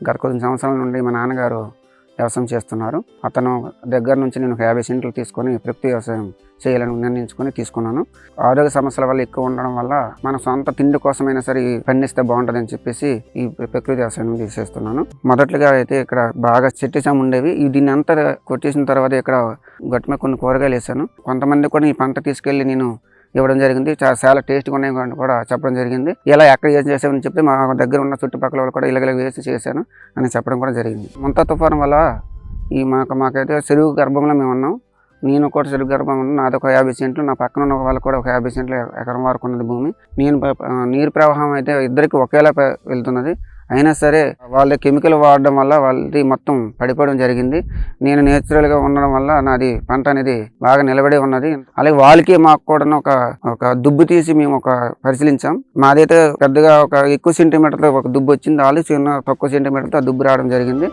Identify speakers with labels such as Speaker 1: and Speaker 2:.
Speaker 1: గత కొన్ని సంవత్సరాల నుండి మా నాన్నగారు వ్యవసాయం చేస్తున్నారు. అతను దగ్గర నుంచి నేను 50 సెంట్లు తీసుకొని ప్రకృతి వ్యవసాయం చేయాలని నిర్ణయించుకొని తీసుకున్నాను. ఆరోగ్య సమస్యల వల్ల ఎక్కువ ఉండడం వల్ల మన సొంత తిండి కోసమైనా సరే పండిస్తే బాగుంటుందని చెప్పేసి ఈ ప్రకృతి వ్యవసాయం తీసేస్తున్నాను. మొదట్లుగా అయితే ఇక్కడ బాగా చెట్టు చేమ ఉండేవి. దీన్ని అంతా కొట్టేసిన తర్వాత ఇక్కడ గట్టు మీద కొన్ని కూరగాయలు వేసాను. కొంతమంది కూడా ఈ పంట తీసుకెళ్ళి నేను ఇవ్వడం జరిగింది. చాలా టేస్ట్గా ఉన్నాయి కూడా చెప్పడం జరిగింది. ఇలా ఎక్కడ ఏం చేసామని చెప్తే మా దగ్గర ఉన్న చుట్టుపక్కల వాళ్ళు కూడా ఇలాగ వేసి చేశాను అని చెప్పడం కూడా జరిగింది. ముంతా తుఫాను వల్ల మాకైతే చెరువు గర్భంలో మేము ఉన్నాం. నేను కూడా చెరువు గర్భం ఉన్నాను. నాది ఒక 50 సెంట్లు, నా పక్కన ఉన్న వాళ్ళు కూడా ఒక 50 సెంట్లు ఎకరం వరకు ఉన్నది భూమి. నీరు ప్రవాహం అయితే ఇద్దరికి ఒకేలా వెళ్తున్నది. అయినా సరే వాళ్ళ కెమికల్ వాడడం వల్ల వాళ్ళది మొత్తం పడిపోవడం జరిగింది. నేను నేచురల్గా ఉండడం వల్ల నాది పంట అనేది బాగా నిలబడి ఉన్నది. అలాగే వాళ్ళకి మాకు కూడా ఒక దుబ్బు తీసి మేము పరిశీలించాం. మాదైతే పెద్దగా ఎక్కువ సెంటీమీటర్తో ఒక దుబ్బు వచ్చింది. వాళ్ళు చిన్న తక్కువ సెంటీమీటర్తో ఆ దుబ్బు రావడం జరిగింది.